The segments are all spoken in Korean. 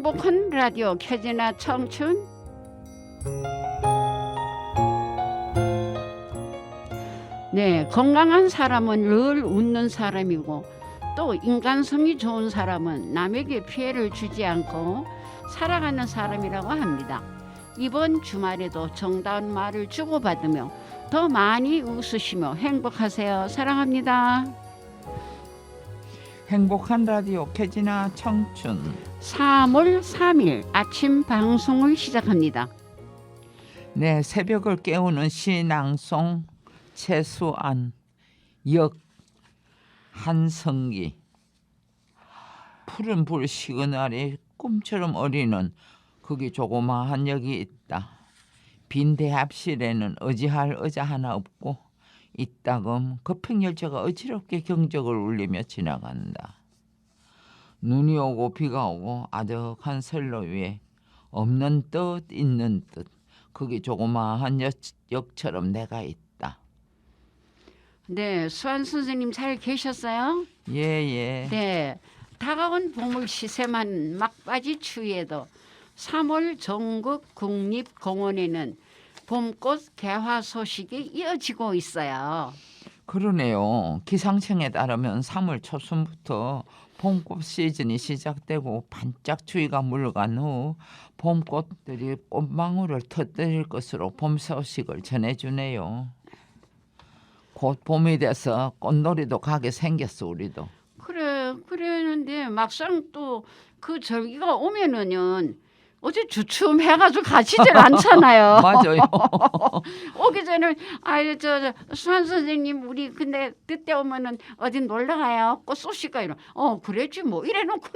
행복한 라디오 켜지나 청춘. 네, 건강한 사람은 늘 웃는 사람이고 또 인간성이 좋은 사람은 남에게 피해를 주지 않고 살아가는 사람이라고 합니다. 이번 주말에도 정다운 말을 주고받으며 더 많이 웃으시며 행복하세요. 사랑합니다. 행복한 라디오 켜지나 청춘 3월 3일 아침 방송을 시작합니다. 네, 새벽을 깨우는 시낭송 최수안 역 한성기 푸른 불 시그널에 꿈처럼 어리는 거기 조그마한 역이 있다. 빈 대합실에는 의지할 의자 하나 없고 이따금 급행열차가 어지럽게 경적을 울리며 지나간다. 눈이 오고 비가 오고 아득한 선로 위에 없는 뜻 있는 뜻 거기 조그마한 역처럼 내가 있다. 네, 수환 선생님 잘 계셨어요? 예예. 네, 다가온 봄을 시샘한 막바지 추위에도 3월 전국 국립공원에는 봄꽃 개화 소식이 이어지고 있어요. 그러네요. 기상청에 따르면 3월 초순부터 봄꽃 시즌이 시작되고 반짝 추위가 물러간 후 봄꽃들이 꽃망울을 터뜨릴 것으로 봄 소식을 전해주네요. 곧 봄이 돼서 꽃놀이도 가게 생겼어 우리도. 그랬는데 막상 또 그 절기가 오면은 어제 주춤 해가지고 가지질 않잖아요. 맞아요. 오기 전에 아유 저 수환 선생님 우리 근데 그때 오면은 어디 놀러 가요? 꽃 쏘실까 이러. 그랬지 뭐 이래놓고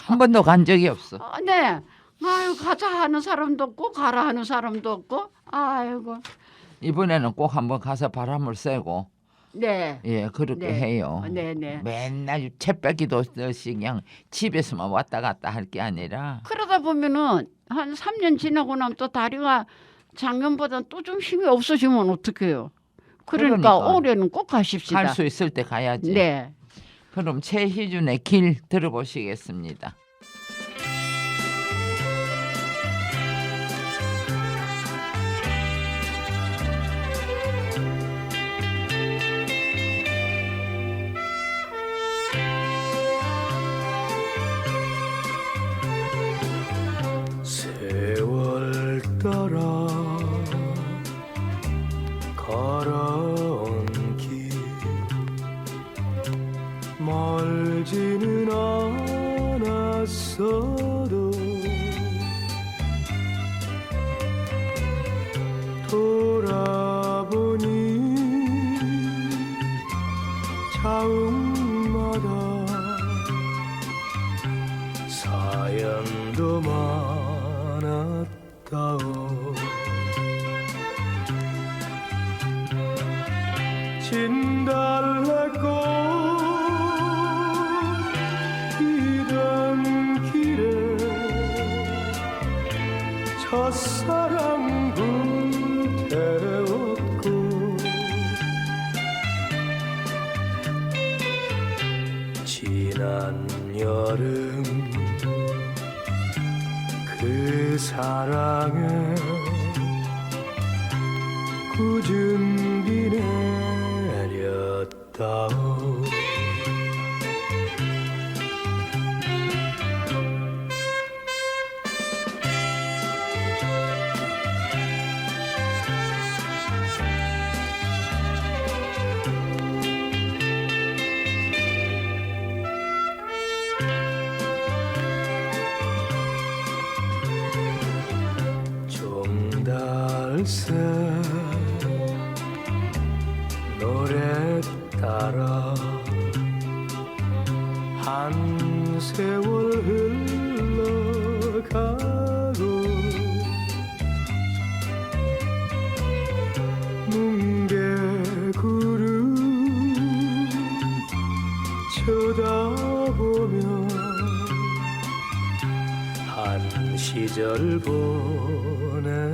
한 번도 간 적이 없어. 네. 아유 가자 하는 사람도 없고 가라 하는 사람도 없고 아이고. 이번에는 꼭 한번 가서 바람을 쐬고 네. 예 그렇게 네. 해요. 네네. 맨날 채빼기도 없이 그냥 집에서만 왔다 갔다 할 게 아니라 그러다 보면은 한 3년 지나고 나면 또 다리가 작년보다 또 좀 힘이 없어지면 어떡해요? 그러니까 올해는 꼭 가십시다. 갈 수 있을 때 가야지. 네. 그럼 최희준의 길 들어보시겠습니다. 세월 따라 걸어온 길 멀지는 않았어도 돌아보니 자음마다 사연도 많았다오. 진달래꽃 피던 길에 첫사랑 불태웠고 지난 여름 그 사랑에 굳은 비 내렸다오. 종달새 노래 따라 한 세월 흘러가고 뭉게구름 쳐다보며 한 시절 보냈다오.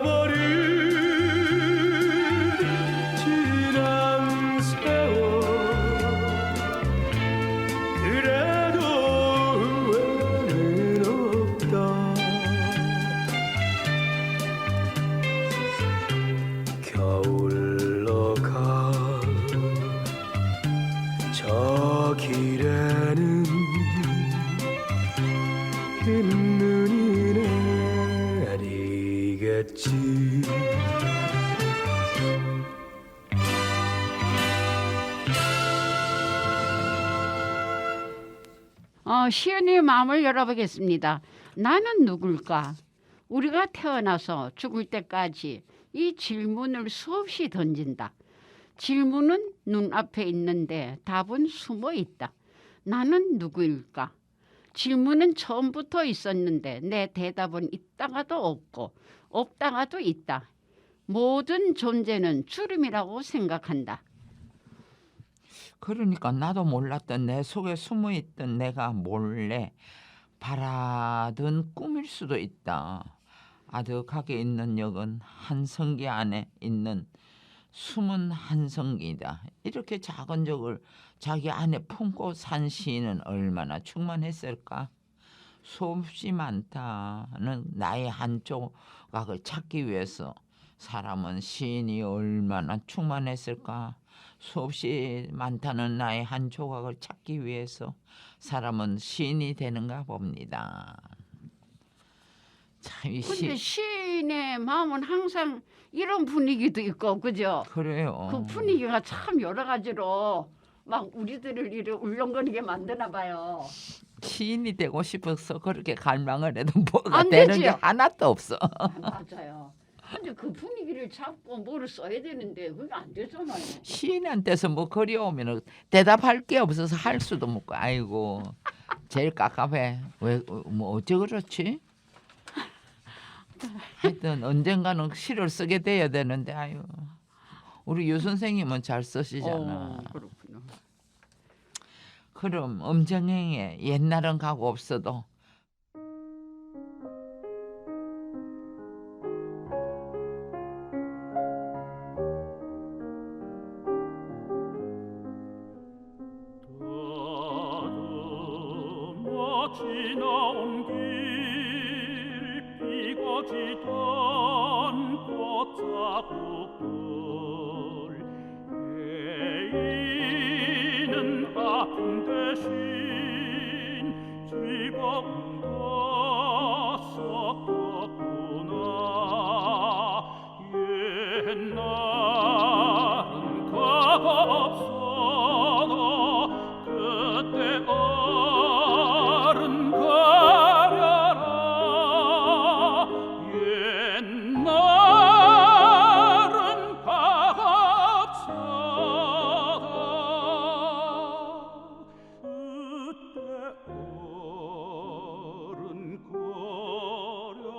잃어버린 지난 흰 눈이 내리겠지. 시연의 마음을 열어보겠습니다. 나는 누굴까? 우리가 태어나서 죽을 때까지 이 질문을 수없이 던진다. 질문은 눈앞에 있는데 답은 숨어 있다. 나는 누구일까? 질문은 처음부터 있었는데 내 대답은 있다가도 없고 없다가도 있다. 모든 존재는 주름이라고 생각한다. 그러니까 나도 몰랐던 내 속에 숨어있던 내가 몰래 바라던 꿈일 수도 있다. 아득하게 있는 역은 한성기 안에 있는 숨은 한성기다. 이렇게 작은 적을 자기 안에 품고 산 시인은 얼마나 충만했을까. 수없이 많다는 나의 한 조각을 찾기 위해서 사람은 시인이 얼마나 충만했을까. 수없이 많다는 나의 한 조각을 찾기 위해서 사람은 시인이 되는가 봅니다. 참, 이 근데 시인의 마음은 항상 이런 분위기도 있고, 그죠? 그래요. 그 분위기가 참 여러 가지로 막 우리들을 이렇게 울렁거리게 만드나 봐요. 시인이 되고 싶어서 그렇게 갈망을 해도 뭐가 안 되는 되지요. 게 하나도 없어. 맞아요. 근데 그 분위기를 잡고 뭐를 써야 되는데 그게 안 되잖아요. 시인한테서 뭐 글이 오면 대답할 게 없어서 할 수도 없고, 아이고 제일 깝깝해. 왜 뭐 어째 그렇지? 하여튼 언젠가는 시를 쓰게 돼야 되는데, 아유, 우리 유 선생님은 잘 쓰시잖아. 그렇군요. 그럼 엄정행의 옛날은 가고 없어도 다듬어 지나온 길 비거지던 꽃자국들 해이는 아픔 대신 즐거움도 섞었구나. 옛날은 과거 없어도 그때 어른 가려라. 옛날은 과거 없어도 그때 어른 가려라.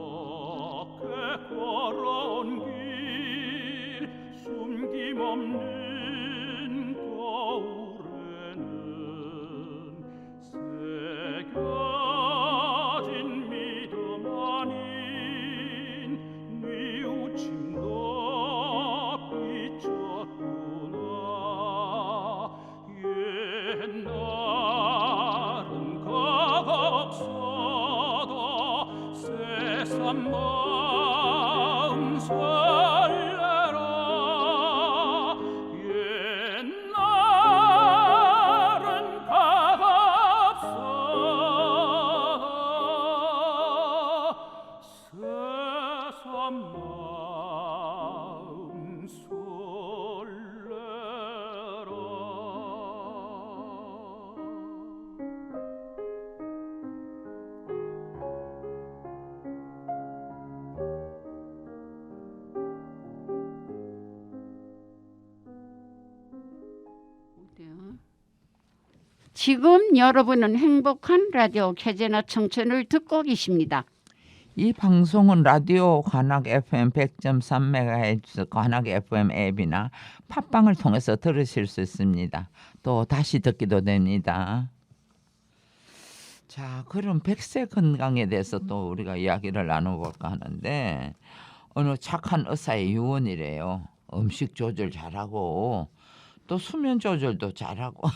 그렇게 걸어온 길 숨김없는 거울에는 새겨진 믿음 아닌 뉘우침도 비쳤구나. 옛날은 과거 없어도 새삼 마음 설레라. 옛날은 과거 없어도 새삼 마음 설레라. 지금 여러분은 행복한 라디오 캐제나 청춘을 듣고 계십니다. 이 방송은 라디오 관악 FM 100.3MHz 관악 FM 앱이나 팟빵을 통해서 들으실 수 있습니다. 또 다시 듣기도 됩니다. 자, 그럼 100세 건강에 대해서 또 우리가 이야기를 나눠볼까 하는데, 어느 착한 의사의 유언이래요. 음식 조절 잘하고 또 수면 조절도 잘하고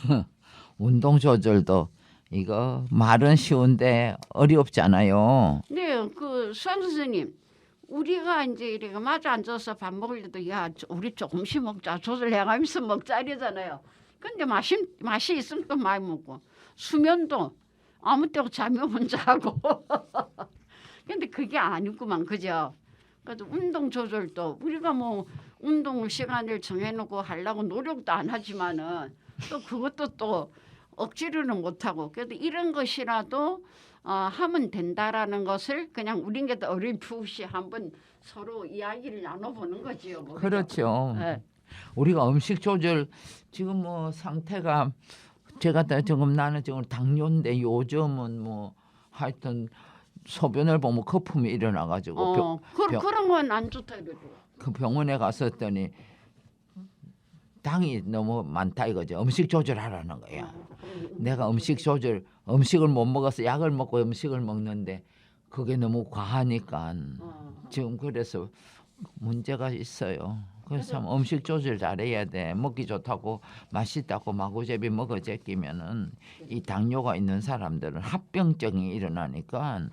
운동 조절도 이거 말은 쉬운데 어렵잖아요. 네, 그 수학 선생님, 우리가 이제 이렇게 마주 앉아서 밥 먹을 때도 야, 우리 조금씩 먹자 조절해가면서 먹자 이러잖아요. 근데 맛이 있으면 또 많이 먹고 수면도 아무 때고 잠이 오면 자고. 근데 그게 아니구만, 그죠? 그래도 운동 조절도 우리가 뭐 운동 시간을 정해놓고 하려고 노력도 안 하지만은 또 그것도 또 억지로는 못하고 그래도 이런 것이라도 하면 된다라는 것을 그냥 우리가 어림풋이 한번 서로 이야기를 나눠보는 거지요. 뭐. 그렇죠. 네. 우리가 음식 조절 지금 뭐 상태가 제가 다 지금 나는 지금 당뇨인데 요즘은 뭐 하여튼 소변을 보면 거품이 일어나가지고 그런 건 안 좋다 이러죠. 그 병원에 갔었더니 당이 너무 많다 이거죠. 음식 조절하라는 거야. 내가 음식을 못 먹어서 약을 먹고 음식을 먹는데 그게 너무 과하니까 지금 그래서 문제가 있어요. 그래서 참 음식 조절 잘해야 돼. 먹기 좋다고 맛있다고 마구잡이 먹어 제끼면은 이 당뇨가 있는 사람들은 합병증이 일어나니까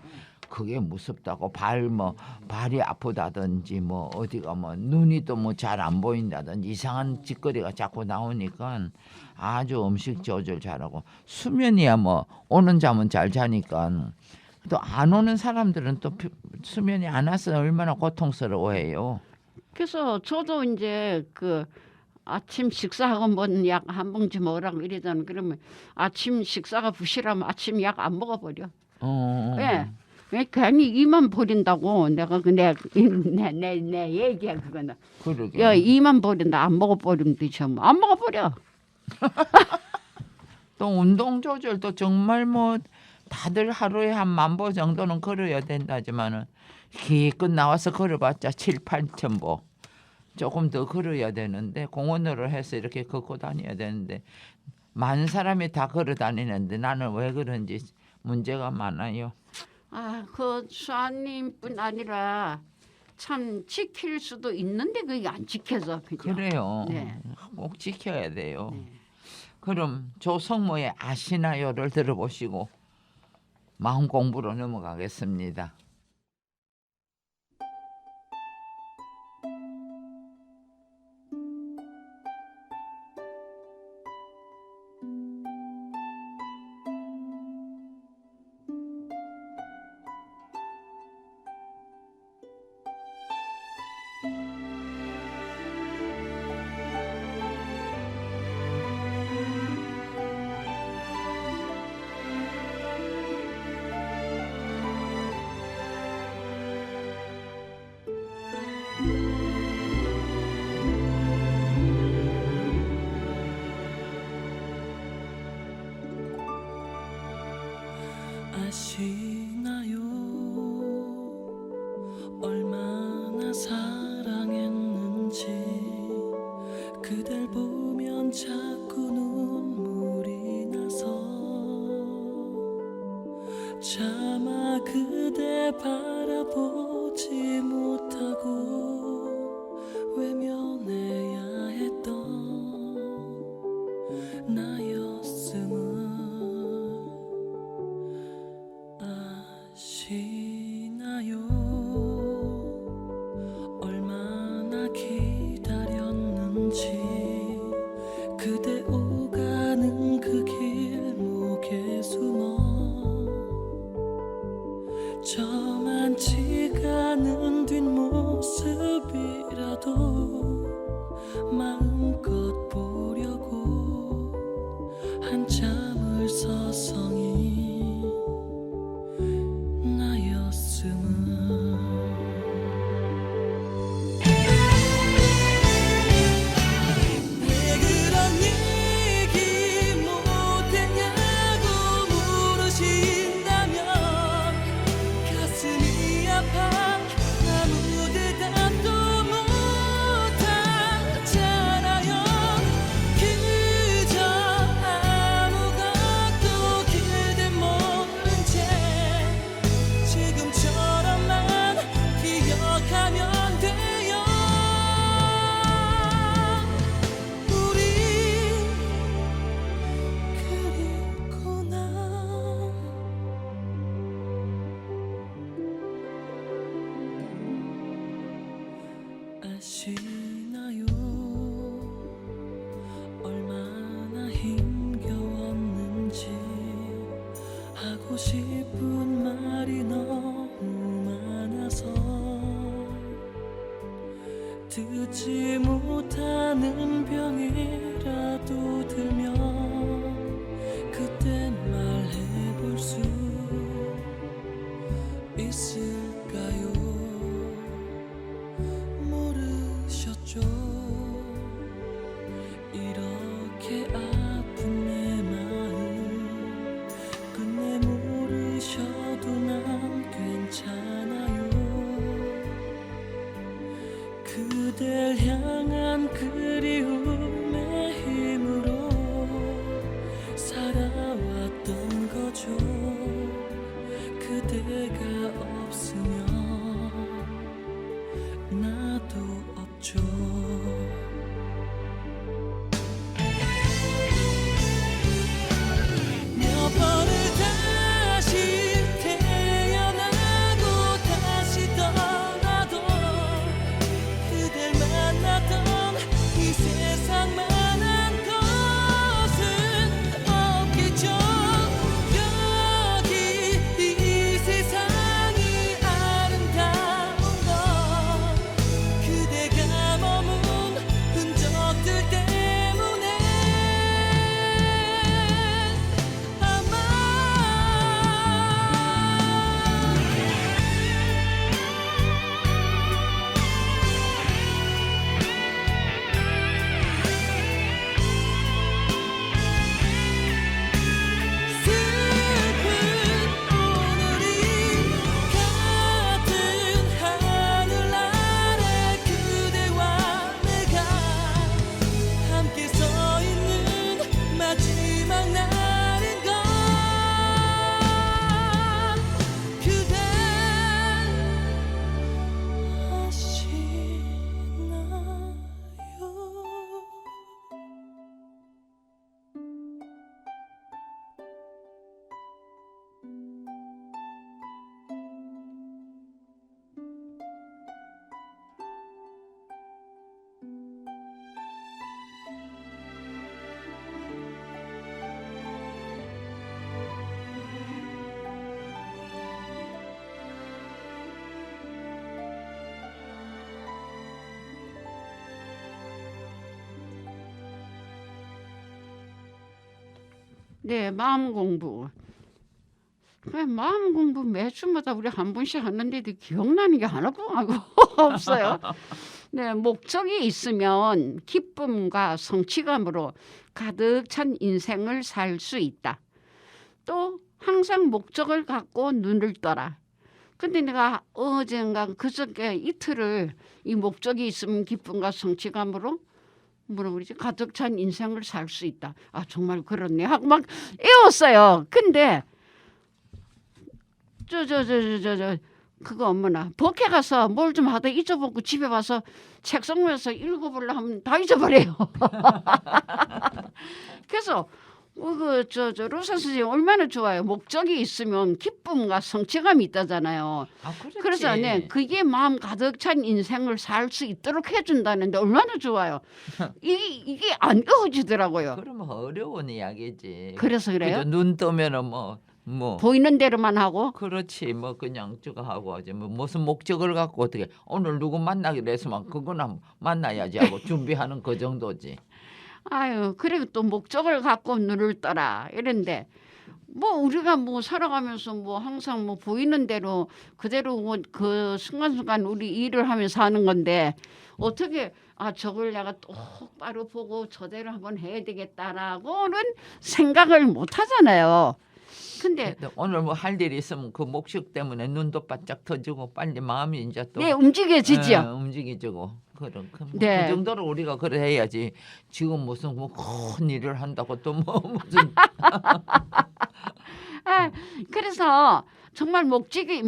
그게 무섭다고 발이 아프다든지 뭐 어디가 뭐 눈이 또 뭐 잘 안 보인다든지 이상한 짓거리가 자꾸 나오니까 아주 음식 조절 잘하고 수면이야 뭐 오는 잠은 잘 자니까 또 안 오는 사람들은 또 수면이 안 와서 얼마나 고통스러워해요. 그래서 저도 이제 그 아침 식사하고 뭔 약 한 봉지 먹으라고 이러잖아요. 그러면 아침 식사가 부실하면 아침 약 안 먹어버려. 예. 왜 괜히 이만 버린다고 내가 내 얘기야 그거는. 그러게. 야 이만 버린다 안 먹어버리면 되죠. 뭐. 안 먹어버려. 또 운동 조절도 정말 뭐 다들 하루에 한 10,000보 정도는 걸어야 된다지만은 기껏 나와서 걸어봤자 7, 8,000보 조금 더 걸어야 되는데 공원으로 해서 이렇게 걷고 다녀야 되는데 많은 사람이 다 걸어 다니는데 나는 왜 그런지 문제가 많아요. 그 수아님뿐 아니라 참 지킬 수도 있는데 그게 안 지켜서 그죠? 그래요. 네. 꼭 지켜야 돼요. 네. 그럼 조성모의 아시나요를 들어보시고 마음 공부로 넘어가겠습니다. 아시나요 얼마나 사랑했는지 그댈 보면 자꾸 눈물이 나서 차마 그대 바라보지 못하고 외면해야 했던 나였음을 아시나요 얼마나 기다렸는지 그대 오가는 그 길목에 숨어 저만치가 않은 뒷모습이라도 아시나요 얼마나 힘겨웠는지 하고 싶은 말이 너무 많아서 듣지 못하는 병이라도 들면 그땐 말해볼 수 있을까요? 모르셨죠? 이렇게 아픈 내 마음 끝내 모르셔도 난 괜찮아요. 그댈 향한 그리움의 힘으로 살아왔던 거죠. 그대가 없으면 나도 없죠. 몇 번을 다시 태어나고 다시 떠나도 그댈 만났던 이 세상만한 것은 없겠죠. 여기 이 세상이 아름다운 건 그대가 머문 흔적들 때문에 아마 슬픈 오늘이 같은 하늘 아래 그대와 내가 함께 서 있는 마지막 날인 건 그대 아시나요? 네, 마음 공부. 그냥 마음 공부 매주마다 우리 한 번씩 하는데도 기억나는 게 하나도 없어요. 네, 목적이 있으면 기쁨과 성취감으로 가득 찬 인생을 살 수 있다. 또 항상 목적을 갖고 눈을 떠라. 근데 내가 어젠가 그저께 이틀을 이 목적이 있으면 기쁨과 성취감으로 뭐라 그러지? 가득 찬 인생을 살 수 있다. 아 정말 그렇네 하고 막 외웠어요. 근데 그거 어머나 복회 가서 뭘 좀 하다 잊어먹고 집에 와서 책상 위에서 읽어보려 하면 다 잊어버려요. 그래서 루사 선생님 얼마나 좋아요. 목적이 있으면 기쁨과 성취감이 있다잖아요. 아, 그렇지. 그래서 네, 그게 마음 가득 찬 인생을 살 수 있도록 해준다는데 얼마나 좋아요. 이게 안 이어지더라고요. 그러면 어려운 이야기지. 그래서 그래요? 그죠? 눈 뜨면은 뭐 보이는 대로만 하고. 그렇지 뭐 그냥 저거 하고 하지 뭐 무슨 목적을 갖고 어떻게 오늘 누구 만나기로 했으면 그거나 만나야지 하고 준비하는 그 정도지. 아유, 그리고 또 목적을 갖고 눈을 떠라 이런데 뭐 우리가 뭐 살아가면서 뭐 항상 뭐 보이는 대로 그대로 뭐 그 순간순간 우리 일을 하면서 하는 건데 어떻게 저걸 내가 똑바로 보고 저대로 한번 해야 되겠다라고는 생각을 못 하잖아요. 근데 오늘 뭐 할 일이 있으면 그 목적 때문에 눈도 바짝 터지고 빨리 마음이 이제 또 네, 움직여지죠. 움직이지고 그런 네. 그 정도로 우리가 그래 해야지. 지금 무슨 뭐 큰 일을 한다고 또 뭐 무슨 그래서 정말 목적이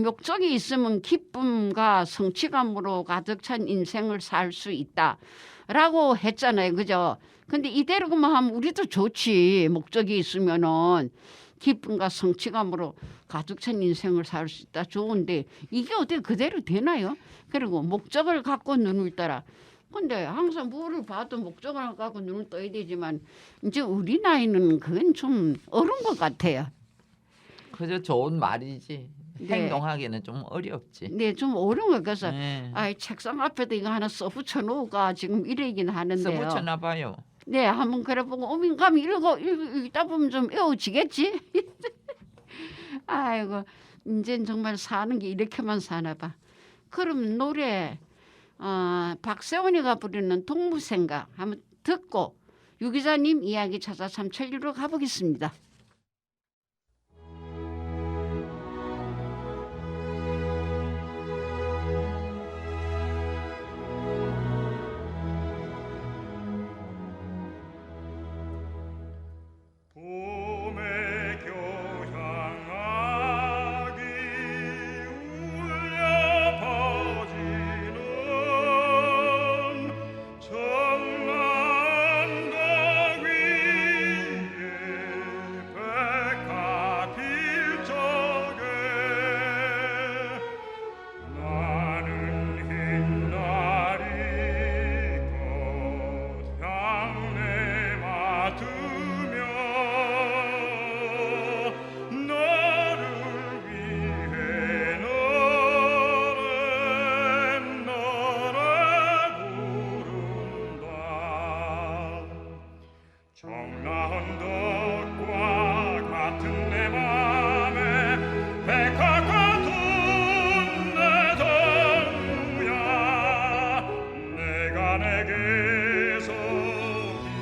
있으면 기쁨과 성취감으로 가득 찬 인생을 살 수 있다라고 했잖아요. 그죠? 근데 이대로만 하면 우리도 좋지. 목적이 있으면은. 기쁨과 성취감으로 가득 찬 인생을 살 수 있다. 좋은데 이게 어떻게 그대로 되나요? 그리고 목적을 갖고 눈을 떠라. 근데 항상 뭐를 봐도 목적을 갖고 눈을 떠야 되지만 이제 우리 나이는 그건 좀 어려운 것 같아요. 그저 좋은 말이지. 네. 행동하기는 좀 어렵지. 네, 좀 어려운 거 그래서 네. 책상 앞에도 이거 하나 써붙여 놓을까 지금 이러긴 하는데요. 써붙여나 봐요. 네, 한번 그래 보고 오민감 읽다 보면 좀 외워지겠지. 아이고, 이제 정말 사는 게 이렇게만 사나 봐. 그럼 노래 박세원이가 부르는 동무생각 한번 듣고 유 기자님 이야기 찾아 삼천리로 가보겠습니다. 봄의 교향악이 울려 퍼지는 청남강 위에 백합 필 적에 나는 흰날이 꽃향내 맡으며 너를 위해 노래 부른다. 정나은 덕과 같은 내 맘에 백합 같은 내 동무야 내가 내게서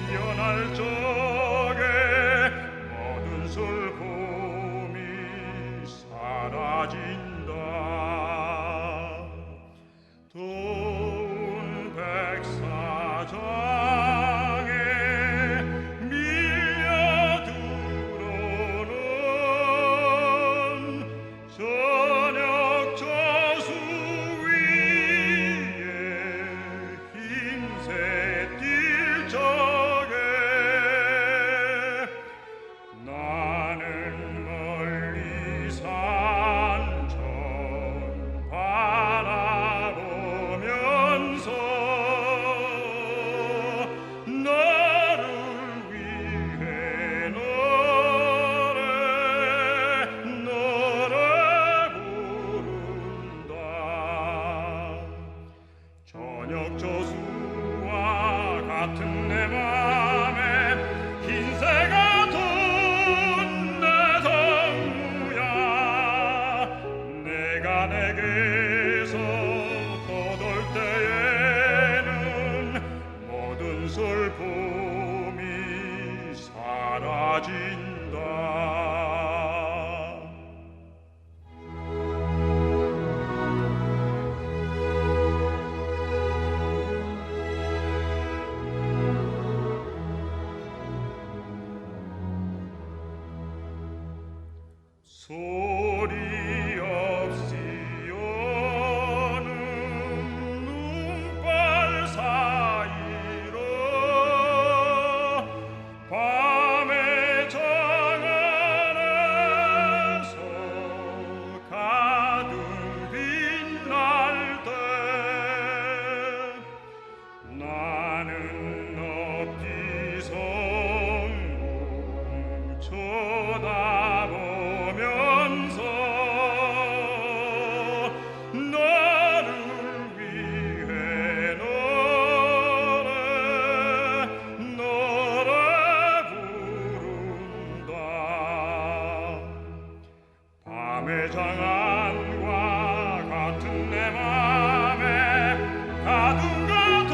피어날 적에 모든 슬픔이 사라진다. 더운 백사장에 밀려들어오는 저녁 저수 위에 흰새 띌 적에 나는 멀리 산천 바라보면서 너를 위해 노래 부른다. 저녁 저수와 같은 내 맘에 흰새 같은 내 동무야 내가 내게서 떠돌 때에는 모든 슬픔이 사라진다. 소리 없이 오는 눈발 사이로 밤의 정 안에서 가득 빛날 때 나는 높이 성공 쳐다보면서 너를 위해 노래 부른다. 밤의 장안과 같은 내 맘에 가둔 같은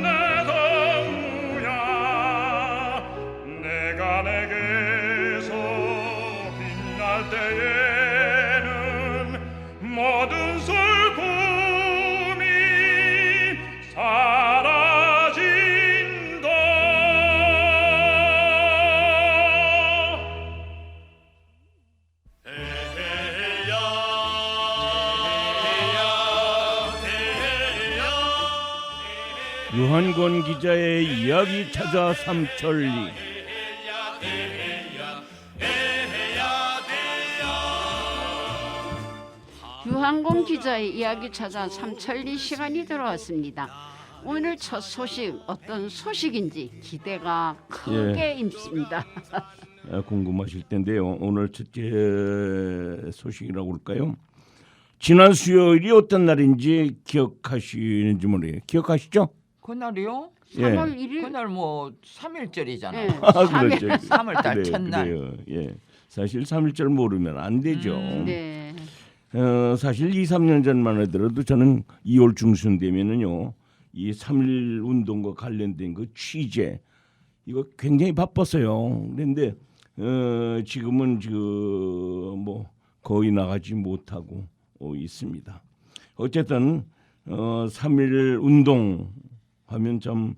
내 동무야 내가 내게서 빛날 때에는 모든 슬픔이 사라진다. 유한권 기자의 이야기 찾아 삼천리. 유한공 기자의 이야기 찾아 삼천리 시간이 들어왔습니다. 오늘 첫 소식 어떤 소식인지 기대가 크게 있습니다. 궁금하실 텐데요. 오늘 첫째 소식이라고 할까요? 지난 수요일이 어떤 날인지 기억하시는지 모르겠어요. 기억하시죠? 그날이요? 3월 1일 그날 뭐 3일절이잖아요. 네, 그렇죠. 3월달 첫날. 그래요. 예. 사실 3일절 모르면 안 되죠. 네. 사실 2, 3년 전만 하더라도 저는 2월 중순 되면은요. 이 3.1 운동과 관련된 그 취재 이거 굉장히 바빴어요. 그런데 지금은 뭐 거의 나가지 못하고 있습니다. 어쨌든 3.1 운동 하면 참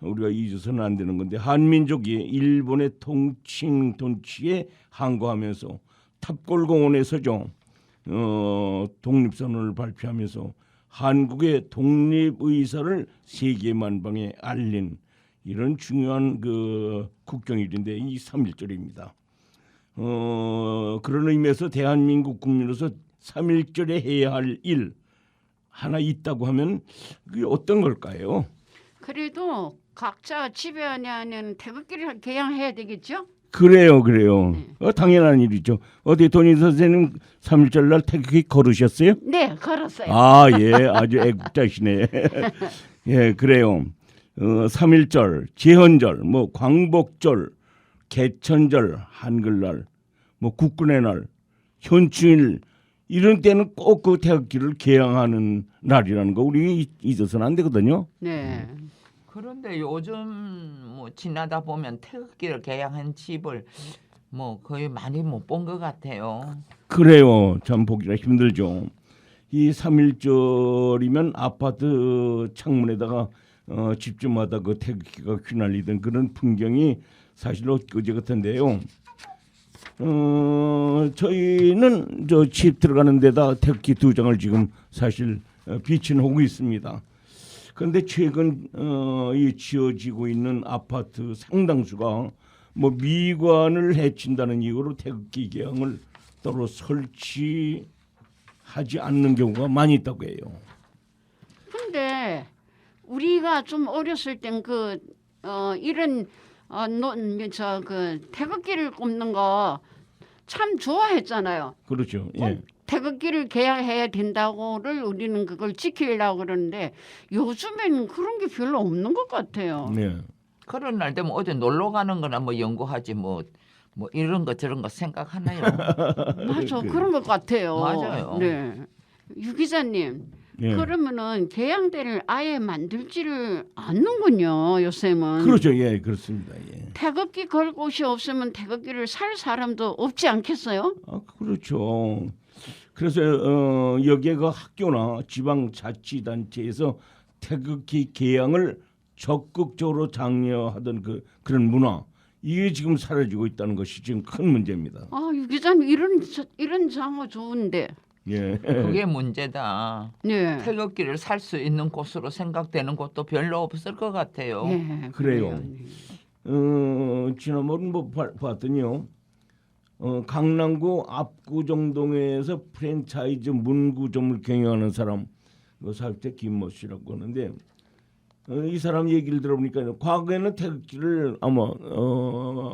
우리가 잊어서는 안 되는 건데 한민족이 일본의 통치에 항거하면서 탑골공원에서죠. 독립선언을 발표하면서 한국의 독립 의사를 세계 만방에 알린 이런 중요한 그 국경일인데 이 3.1절입니다. 그런 의미에서 대한민국 국민으로서 3.1절에 해야 할 일 하나 있다고 하면 그게 어떤 걸까요? 그래도 각자 집에 안에는 태극기를 개양해야 되겠죠? 그래요. 네. 당연한 일이죠. 어디 돈이 선생님 3.1절 날 태극기 걸으셨어요? 네, 걸었어요. 아, 예, 아주 애국자시네. 예, 그래요. 3.1절, 제헌절, 뭐 광복절, 개천절, 한글날, 뭐 국군의 날, 현충일 이런 때는 꼭 그 태극기를 개양하는 날이라는 거 우리 잊어서는 안 되거든요. 네. 그런데 요즘 뭐 지나다 보면 태극기를 개양한 집을 뭐 거의 많이 못 본 것 같아요. 그래요. 참 보기가 힘들죠. 이 3.1절이면 아파트 창문에다가 집집마다 그 태극기가 휘날리던 그런 풍경이 사실 엊그제 같은데요. 저희는 저 집 들어가는 데다 태극기 2장을 지금 사실 비치하고 있습니다. 그런데 최근 이 지어지고 있는 아파트 상당수가 뭐 미관을 해친다는 이유로 태극기 개양을 따로 설치하지 않는 경우가 많이 있다고 해요. 근데 우리가 좀 어렸을 땐 이런 그 태극기를 꼽는 거 참 좋아했잖아요. 그렇죠. 꼭 예. 태극기를 개양해야 된다고를 우리는 그걸 지키려고 그러는데 요즘에는 그런 게 별로 없는 것 같아요. 네. 그런 날 되면 어디 놀러 가는 거나 뭐 연구하지 뭐 이런 거 저런 거 생각하나요? 맞아, 그런 것 같아요. 맞아요. 네, 유 기자님. 예. 그러면은 개양대를 아예 만들지를 않는군요. 요새는. 그렇죠. 예, 그렇습니다. 예. 태극기 걸 곳이 없으면 태극기를 살 사람도 없지 않겠어요? 아, 그렇죠. 그래서 여기에 그 학교나 지방자치단체에서 태극기 개양을 적극적으로 장려하던 그런 문화 이게 지금 사라지고 있다는 것이 지금 큰 문제입니다. 아, 유 기자님 이런 장어 좋은데. 예. 그게 문제다. 네. 태극기를 살 수 있는 곳으로 생각되는 곳도 별로 없을 것 같아요. 예, 그래요. 지난번 뭐 봤더니요. 강남구 압구정동에서 프랜차이즈 문구점을 경영하는 사람, 그 사업자 김모 씨라고 하는데 이 사람 얘기를 들어보니까 과거에는 태극기를 아마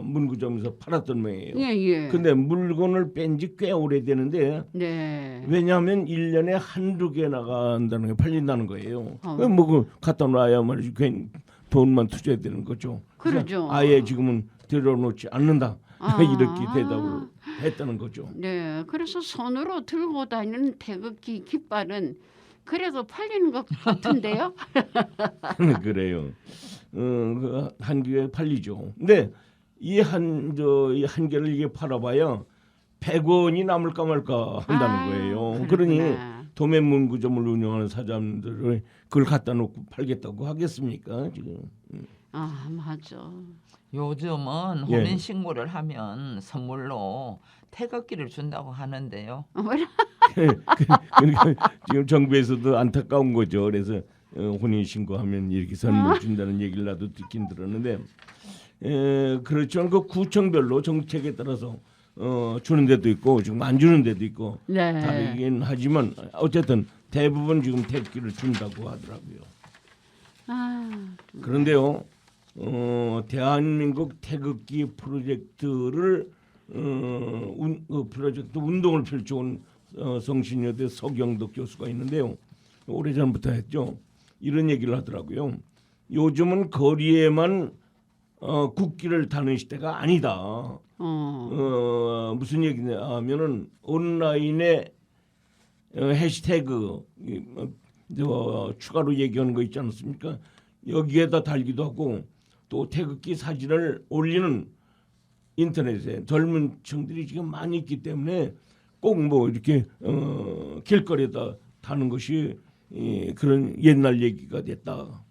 문구점에서 팔았던 모양이에요. 예. 근데 물건을 뺀 지 꽤 오래되는데 네. 왜냐하면 1년에 한두 개 나간다는 게 팔린다는 거예요. 어. 뭐 갖다 놔야 말이지 괜히 돈만 투자해야 되는 거죠. 그래서 그러죠. 아예 지금은 들여놓지 않는다. 아. 이렇게 대답을 했다는 거죠. 네. 그래서 손으로 들고 다니는 태극기 깃발은 그래도 팔리는 것 같은데요. 그래요. 한 개에 팔리죠. 근데 이 한 개를 이게 팔아봐야 100원이 남을까 말까 한다는 거예요. 그러니 도매 문구점을 운영하는 사장들을 그걸 갖다 놓고 팔겠다고 하겠습니까 지금? 아, 맞아. 요즘은 예. 혼인 신고를 하면 선물로 태극기를 준다고 하는데요. 그러니까 지금 정부에서도 안타까운 거죠. 그래서 혼인 신고하면 이렇게 선물 준다는 얘기를 나도 듣긴 들었는데 그렇지만 그 구청별로 정책에 따라서 주는 데도 있고 지금 안 주는 데도 있고 네. 다르긴 하지만 어쨌든 대부분 지금 태극기를 준다고 하더라고요. 아, 그런데요, 대한민국 태극기 프로젝트를 프로젝트 운동을 펼쳐온 성신여대 서경덕 교수가 있는데요. 오래전부터 했죠. 이런 얘기를 하더라고요. 요즘은 거리에만 국기를 다는 시대가 아니다. 무슨 얘기냐면은 온라인에 해시태그 추가로 얘기하는 거 있지 않습니까? 여기에다 달기도 하고 또 태극기 사진을 올리는 인터넷에 젊은 층들이 지금 많이 있기 때문에 꼭 뭐 이렇게 길거리에다 다는 것이 그런 옛날 얘기가 됐다.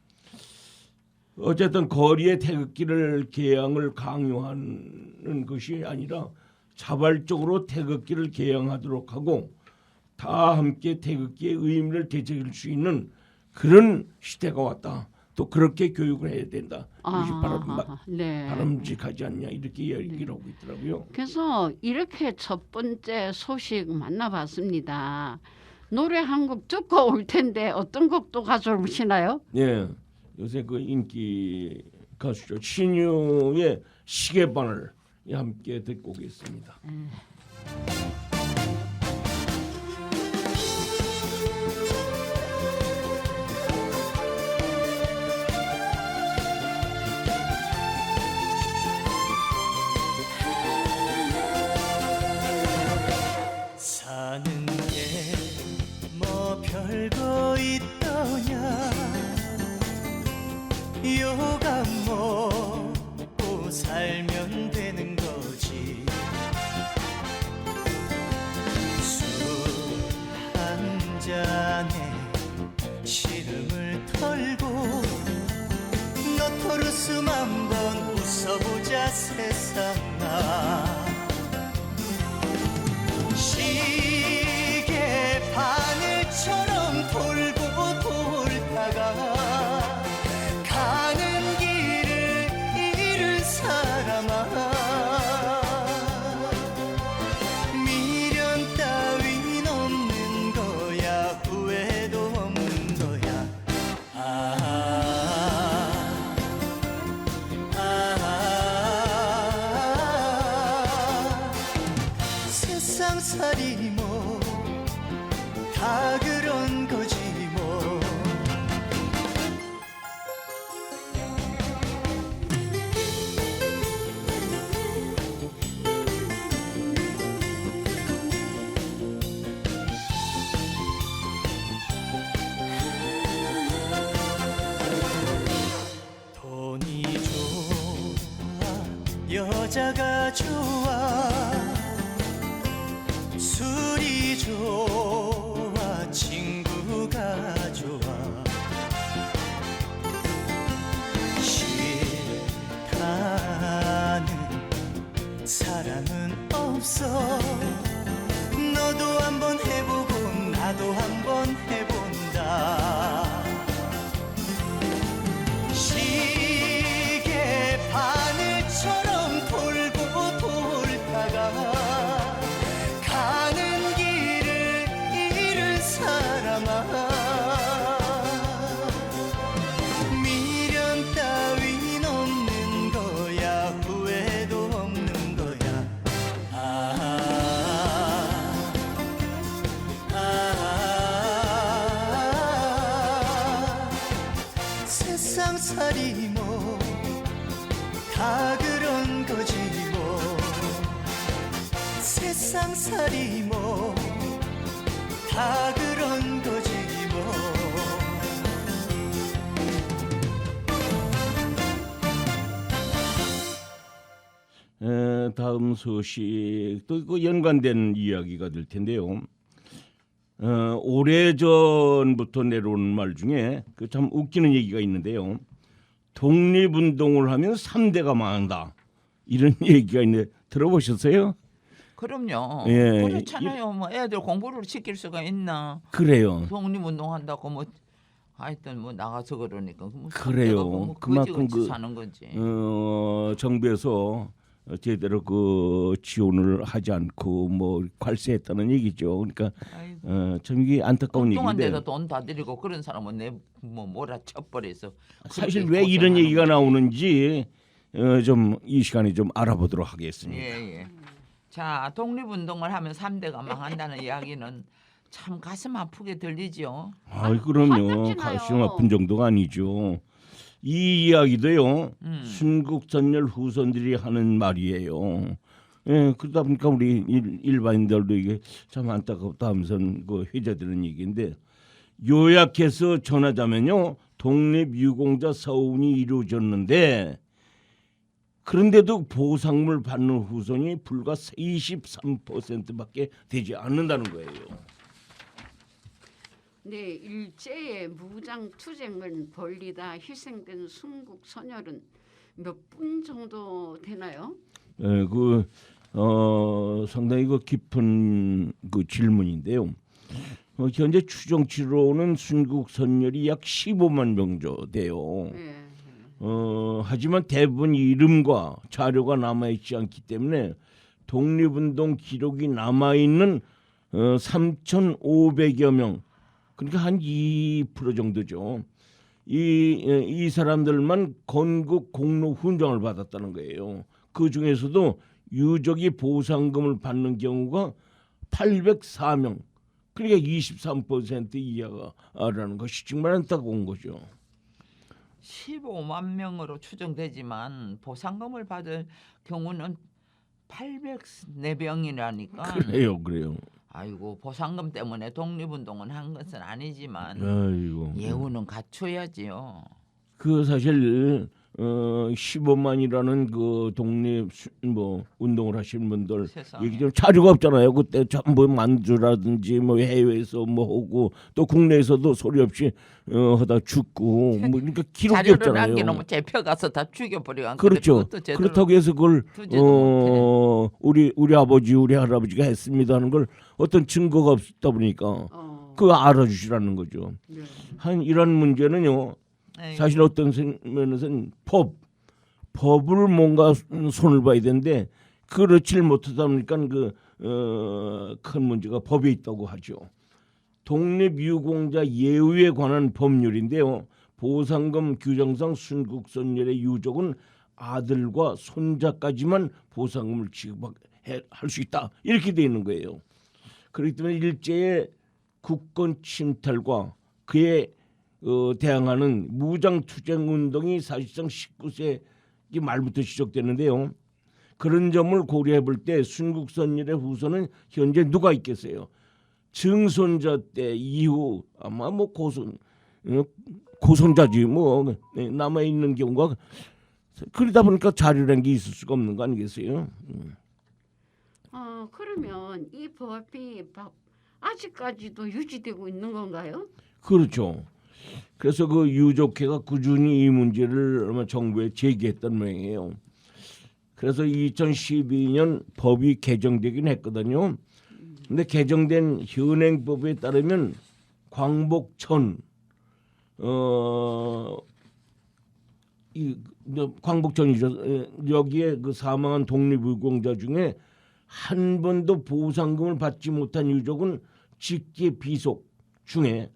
어쨌든 거리에 태극기를 개양을 강요하는 것이 아니라 자발적으로 태극기를 개양하도록 하고 다 함께 태극기의 의미를 되새길 수 있는 그런 시대가 왔다. 또 그렇게 교육을 해야 된다. 이것이 네. 바람직하지 않냐 이렇게 얘기를 하고 있더라고요. 그래서 이렇게 첫 번째 소식 만나봤습니다. 노래 한 곡 듣고 올 텐데 어떤 곡도 가져오시나요? 예, 요새 그 인기 가수죠 신유의 시계바늘 함께 듣고 오겠습니다. 사는 게 뭐 별거 있더냐 요감 먹고 살면 되는 거지 술 한 잔에 시름을 털고 노토르스만 한번 웃어보자 세상아 시계 바늘처럼 돌고 돌다가 가는 길을 잃은 사람아 미련 따윈 없는 거야 후회도 없는 거야 세상살이 뭐 다 그런 거지 뭐 돈이 좋아 여자가 좋아 술이 좋아 친구가 좋아 싫다는 사람은 없어 너도 한번 해보고 나도 한번 해본다 시계 바늘처럼 돌고 돌다가 가는 길을 잃은 사람아 미련 따윈 없는 거야 후회도 없는 거야 세상살이 뭐 다 그런 거지 뭐 세상살이 뭐 다 그런 거지 뭐 다음 소식 또 그 연관된 이야기가 될 텐데요. 오래전부터 내려오는 말 중에 그 참 웃기는 얘기가 있는데요. 독립운동을 하면 3대가 망한다. 이런 얘기가 있는데 들어보셨어요? 그럼요. 예. 그렇잖아요. 뭐 애들 공부를 시킬 수가 있나? 그래요. 독립운동한다고 뭐 하여튼 뭐 나가서 그러니까 뭐 그래요. 뭐 그만큼 거지같이 사는 거지. 정부에서 제대로 그 지원을 하지 않고 뭐 괄세했다는 얘기죠. 그러니까 아이고. 참 이게 안타까운 엉뚱한 얘기인데 데서 돈 다 들이고 그런 사람은 내 뭐 몰아쳐버려서 사실 그렇게 왜 이런 고생하는 얘기가 거지. 나오는지 좀 이 시간에 좀 알아보도록 하겠습니다. 예. 자, 독립운동을 하면 3대가 망한다는 이야기는 참 가슴 아프게 들리죠. 아, 그럼요. 화났잖아요. 가슴 아픈 정도가 아니죠. 이 이야기도요. 순국선열 후손들이 하는 말이에요. 예, 그러다 보니까 우리 일반인들도 이게 참 안타깝다 하면서 그 회자되는 얘기인데 요약해서 전하자면요. 독립유공자 서운이 이루어졌는데 그런데도 보상물 받는 후손이 불과 23%밖에 되지 않는다는 거예요. 네, 일제의 무장 투쟁을 벌리다 희생된 순국 선열은 몇 분 정도 되나요? 예, 상당히 그 깊은 그 질문인데요. 현재 추정치로는 순국 선열이 약 15만 명조 돼요. 네. 하지만 대부분 이름과 자료가 남아있지 않기 때문에 독립운동 기록이 남아있는 3,500여 명, 그러니까 한 2% 정도죠. 이 사람들만 건국 공로 훈장을 받았다는 거예요. 그 중에서도 유족이 보상금을 받는 경우가 804명, 그러니까 23% 이하라는 것이 정말 안타까운 거죠. 15만 명으로 추정되지만 보상금을 받을 경우는 804명이라니까. 그래요. 아이고, 보상금 때문에 독립운동은 한 것은 아니지만 아이고. 예우는 갖춰야지요. 그 사실 15만이라는 그 독립 뭐 운동을 하시는 분들 세상에. 얘기 좀 자료가 없잖아요. 그때 전부 만주라든지 뭐 해외에서 뭐 하고 또 국내에서도 소리 없이 하다 죽고 뭐 그러니까 기록이 자료를 없잖아요. 남겨놓으면 잡혀가서 다 죽여버려. 그렇죠. 그렇다고 해서 그걸 두지도 우리 아버지 우리 할아버지가 했습니다 하는 걸 어떤 증거가 없다 보니까 그거 알아주시라는 거죠. 네. 한 이런 문제는요. 사실 어떤 면에서는 법을 뭔가 손을 봐야 되는데 그렇지 못하다 보니까 큰 문제가 법에 있다고 하죠. 독립유공자 예우에 관한 법률인데요. 보상금 규정상 순국선열의 유족은 아들과 손자까지만 보상금을 지급할 수 있다. 이렇게 돼 있는 거예요. 그렇기 때문에 일제의 국권 침탈과 그에 대항하는 무장투쟁 운동이 사실상 19세기 말부터 시작됐는데요. 그런 점을 고려해 볼 때 순국선열의 후손은 현재 누가 있겠어요? 증손자 때 이후 아마 뭐 고손자지 뭐 남아 있는 경우가 그러다 보니까 자료라는 게 있을 수가 없는 거 아니겠어요? 그러면 이 법이 아직까지도 유지되고 있는 건가요? 그렇죠. 그래서 그 유족회가 꾸준히 이 문제를 아마 정부에 제기했던 모양이에요. 그래서 2012년 법이 개정되긴 했거든요. 근데 개정된 현행법에 따르면 광복천 광복천이죠. 여기에 그 사망한 독립유공자 중에 한 번도 보상금을 받지 못한 유족은 직계 비속 중에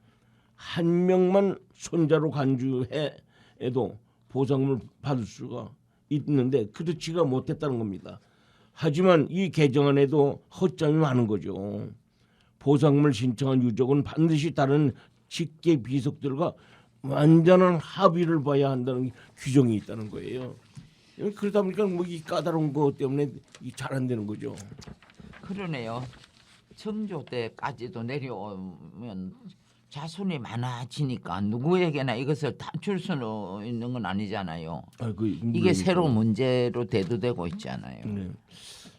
한 명만 손자로 간주해도 보상금을 받을 수가 있는데 그렇지가 못했다는 겁니다. 하지만 이 개정안에도 허점이 많은 거죠. 보상금을 신청한 유족은 반드시 다른 직계 비속들과 완전한 합의를 봐야 한다는 규정이 있다는 거예요. 그러다 보니까 뭐 이 까다로운 거 때문에 잘 안 되는 거죠. 그러네요. 정조 때까지도 내려오면 자손이 많아지니까 누구에게나 이것을 다 줄 수는 있는 건 아니잖아요. 이게 새로운 문제로 대두되고 있잖아요. 네.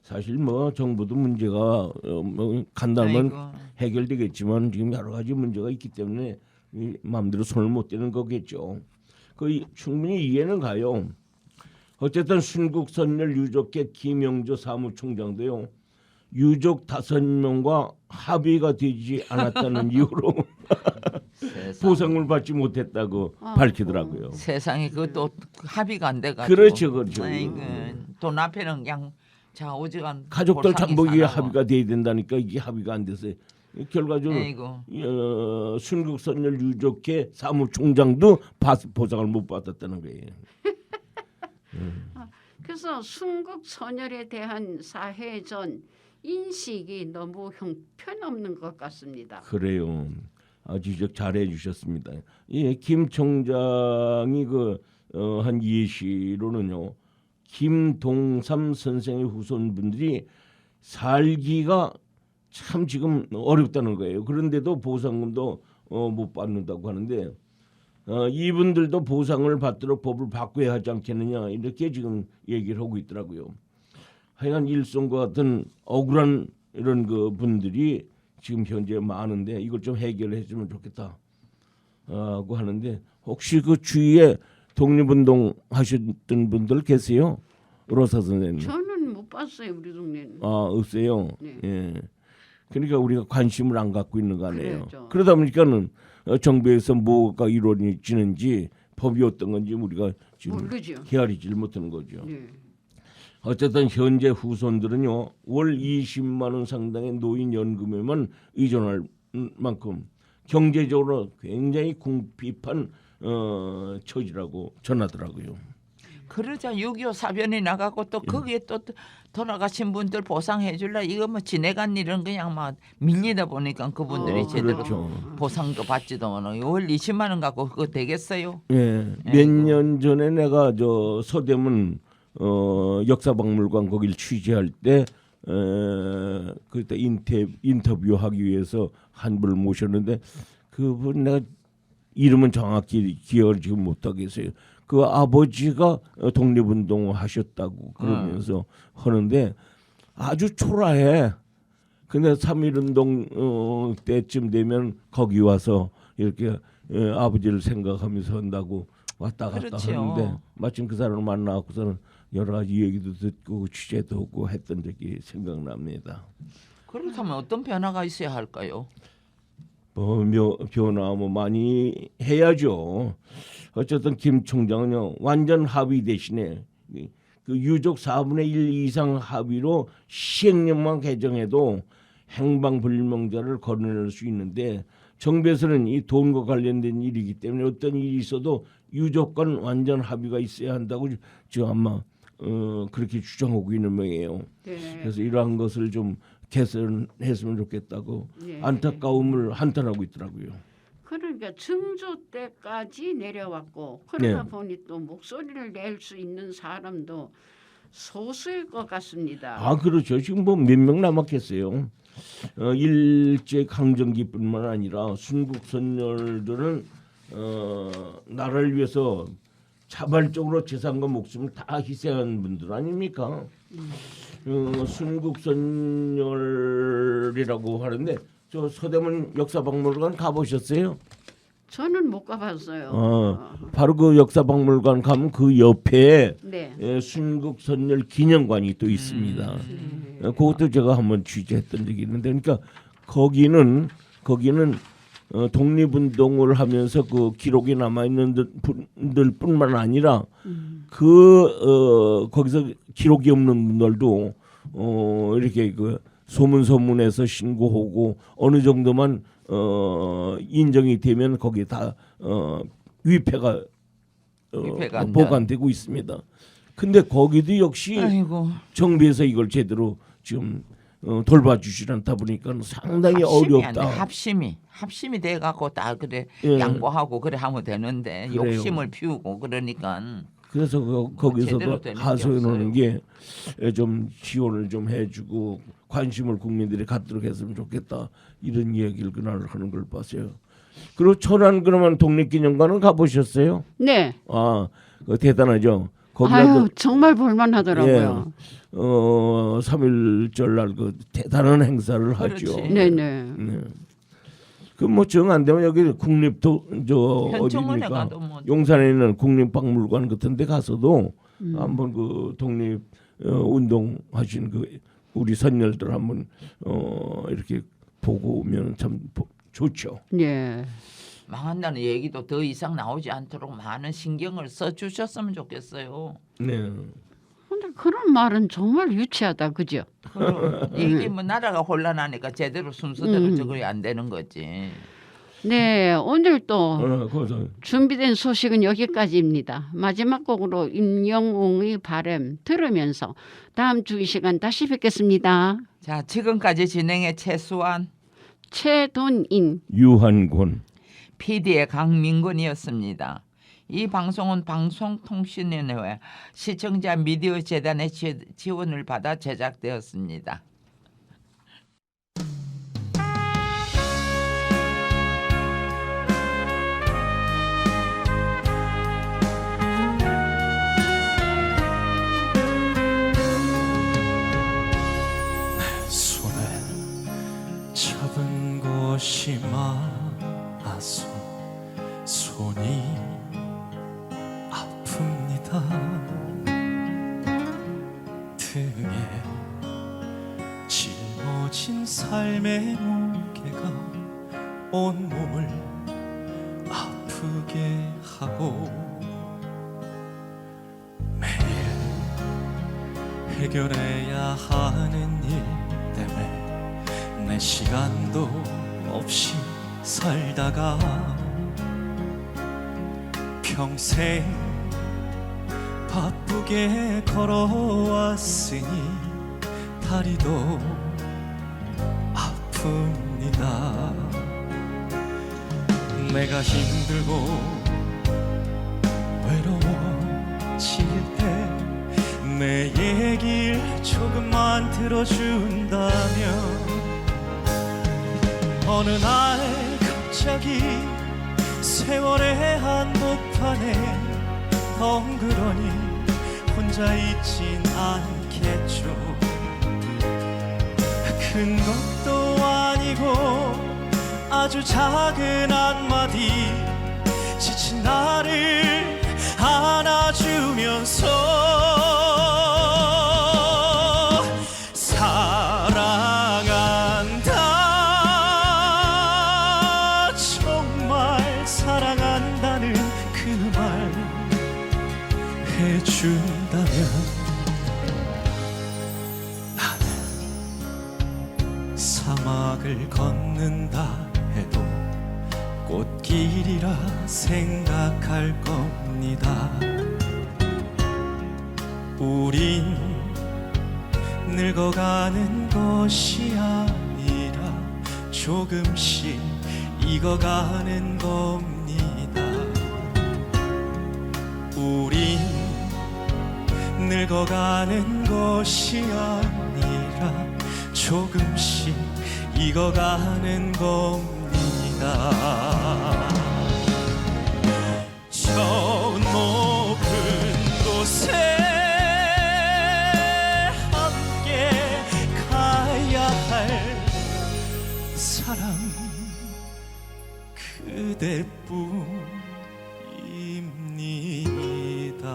사실 뭐 정부도 문제가 뭐 간단하면 해결되겠지만 지금 여러 가지 문제가 있기 때문에 마음대로 손을 못 대는 거겠죠. 충분히 이해는 가요. 어쨌든 순국선열 유족회 김영조 사무총장도요. 유족 5명과 합의가 되지 않았다는 이유로 세상. 보상을 받지 못했다고 밝히더라고요. 세상에 그것도 합의가 안 돼가지고. 그렇죠, 그렇죠. 아이고, 돈 앞에는 그냥 자 오지간 가족들 볼상이 전부 이게 사나워. 합의가 돼야 된다니까 이게 합의가 안 돼서 결과적으로 아이고. 순국선열 유족회 사무총장도 보상을 못 받았다는 거예요. 그래서 순국 선열에 대한 사회전 인식이 너무 형편없는 것 같습니다. 그래요. 아주 잘해 주셨습니다. 예, 김 총장이 한 예시로는요. 김동삼 선생의 후손분들이 살기가 참 지금 어렵다는 거예요. 그런데도 보상금도 못 받는다고 하는데 이분들도 보상을 받도록 법을 바꿔야 하지 않겠느냐 이렇게 지금 얘기를 하고 있더라고요. 하여간 일손과 같은 억울한 이런 그 분들이 지금 현재 많은데 이걸 좀 해결해 주면 좋겠다고 하는데 혹시 그 주위에 독립운동 하셨던 분들 계세요? 로사 선생님. 저는 못 봤어요 우리 동네는. 없어요. 네. 예. 그러니까 우리가 관심을 안 갖고 있는 거 아니에요. 그래야죠. 그러다 보니까는 정부에서 뭐가 이루어지는지 법이 어떤 건지 우리가 지금 모르죠. 헤아리질 못하는 거죠. 네. 어쨌든 현재 후손들은요 월 20만 원 상당의 노인연금에만 의존할 만큼 경제적으로 굉장히 궁핍한 처지라고 전하더라고요. 그러자 6.25 사변이 나가고 또 거기에 또 돌아가신 분들 보상해 줄라 이거 뭐 지내간 일은 그냥 막 밀리다 보니까 그분들이 제대로 그렇죠. 보상도 받지도 못하고 월 20만 원 갖고 그거 되겠어요? 예, 몇 년 전에 내가 저 서대문 역사박물관 거길 취재할 때 그때 인터뷰하기 위해서 한 분을 모셨는데 그분 내가 이름은 정확히 기억을 지금 못하겠어요. 그 아버지가 독립운동 하셨다고 그러면서 하는데 아주 초라해. 근데 3.1운동 때쯤 되면 거기 와서 이렇게 아버지를 생각하면서 한다고 왔다 갔다 그렇죠. 하는데 마침 그 사람을 만나고서는 여러 가지 얘기도 듣고 취재도 하고 했던 적이 생각납니다. 그렇다면 어떤 변화가 있어야 할까요? 변화 많이 해야죠. 어쨌든 김 총장은요 완전 합의 대신에 그 유족 4분의 1 이상 합의로 시행령만 개정해도 행방불명자를 거론할 수 있는데 정부에서는 이 돈과 관련된 일이기 때문에 어떤 일이 있어도 유족 간 완전 합의가 있어야 한다고 지금 아마 그렇게 주장하고 있는 모양이에요. 네. 그래서 이러한 것을 좀 개선했으면 좋겠다고 네. 안타까움을 한탄하고 있더라고요. 그러니까 증조 때까지 내려왔고 그러다 네. 보니 또 목소리를 낼 수 있는 사람도 소수일 것 같습니다. 그렇죠. 지금 뭐 몇 명 남았겠어요. 일제 강점기뿐만 아니라 순국 선열들은 나라를 위해서 자발적으로 재산과 목숨을 다 희생한 분들 아닙니까? 순국 선열이라고 하는데 저 서대문 역사박물관 가보셨어요? 저는 못 가봤어요. 바로 그 역사박물관 가면 그 옆에 네. 순국 선열 기념관이 또 있습니다. 그것도 제가 한번 취재했던 적이 있는데, 그러니까 거기는 독립운동을 하면서 그 기록이 남아 있는 분들뿐만 아니라 거기서 기록이 없는 분들도 이렇게 그 소문에서 신고하고 어느 정도만 인정이 되면 거기 다 위패가 위패가 보관되고 있습니다. 근데 거기도 역시 아이고. 정부에서 이걸 제대로 지금 돌봐주지 않다 보니까 상당히 어렵다. 합심이 돼 갖고 다 그래 예. 양보하고 그래 하면 되는데 그래요. 욕심을 피우고 그러니까 그래서 거기서도 제대로 되는 게 하소연하는 게 좀 지원을 좀 해주고 관심을 국민들이 갖도록 했으면 좋겠다 이런 이야기를 그날 하는 걸 봤어요. 그리고 천안 그러면 독립기념관은 가보셨어요? 네. 그거 대단하죠. 아유 정말 볼만하더라고요. 3.1절 날 그 대단한 행사를 그렇지. 하죠. 네네. 그 뭐 정 안 되면 여기 국립도 현충원에 어디입니까? 가도 뭐 용산에 있는 국립박물관 같은데 가서도 한번 그 독립 운동 하신 그 우리 선열들 한번 이렇게 보고 오면 참 좋죠. 예. 망한다는 얘기도 더 이상 나오지 않도록 많은 신경을 써주셨으면 좋겠어요. 네. 근데 그런 말은 정말 유치하다, 그죠? 이게 뭐 나라가 혼란하니까 제대로 순서대로 적응이 안 되는 거지. 네, 오늘 또 거기서 준비된 소식은 여기까지입니다. 마지막 곡으로 임영웅의 바람 들으면서 다음 주 이 시간 다시 뵙겠습니다. 자, 지금까지 진행의 최수환, 최돈인, 유한권. PD의 강민근이었습니다. 이 방송은 방송통신위원회 시청자 미디어 재단의 지원을 받아 제작되었습니다. 손에 잡은 것이 많아서 손이 아픕니다. 등에 짊어진 삶의 무게가 온몸을 아프게 하고 매일 해결해야 하는 일 때문에 내 시간도 없이 살다가 평생 바쁘게 걸어왔으니 다리도 아픕니다. 내가 힘들고 외로워질 때 내 얘길 조금만 들어준다면 어느 날 갑자기 세월의 한복판에 덩그러니 혼자 있진 않겠죠. 큰 것도 아니고 아주 작은 한마디 지친 나를 안아주면서 사랑한다 정말 사랑한다는 그 말 해준다면 나는 사막을 걷는다 해도 꽃길이라 생각할 겁니다. 우린 늙어가는 것이 아니라 조금씩 익어가는 겁니다. 우린 늙어가는 것이 아니라 조금씩 익어가는 겁니다. 저 높은 곳에 함께 가야 할 사람 그대뿐입니다.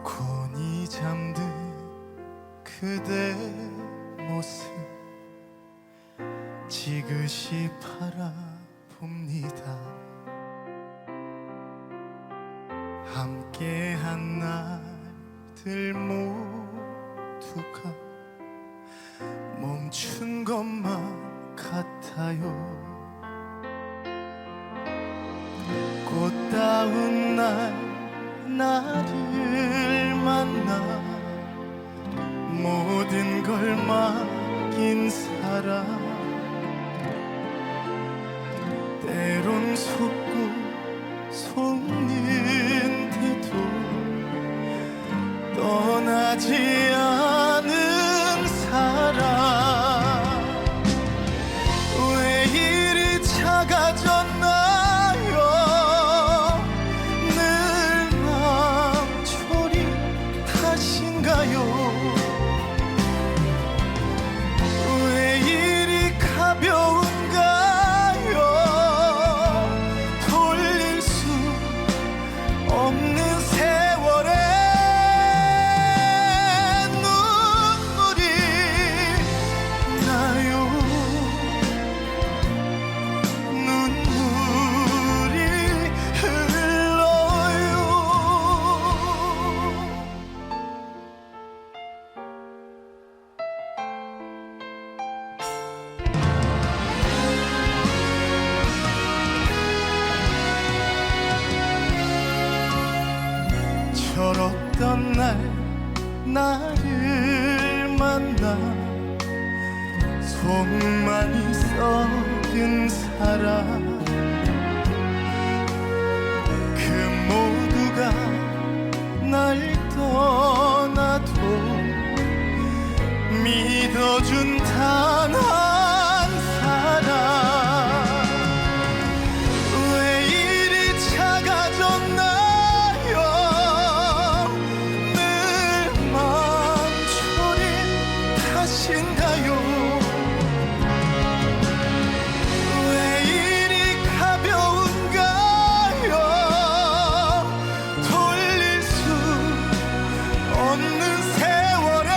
곤히 잠든 그대 모습 지그시 바라봅니다. 함께한 날들 모두가 멈춘 것만 같아요. 꽃다운 나를 만나 모든 걸 맡긴 사람 때론 속고 속는데도 떠나지 않은 사람 왜 이리 작아졌나요? 늘 맘처리 멀었던 날 나를 만나 속만이 썩은 사람 그 모두가 날 떠나도 믿어준 단 한 사람 왜 이리 작아졌나요 늘 맘초린 탓인가요 왜 이리 가벼운가요 돌릴 수 없는 세월에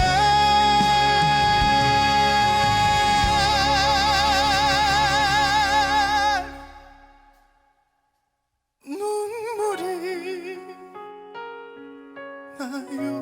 눈물이 나요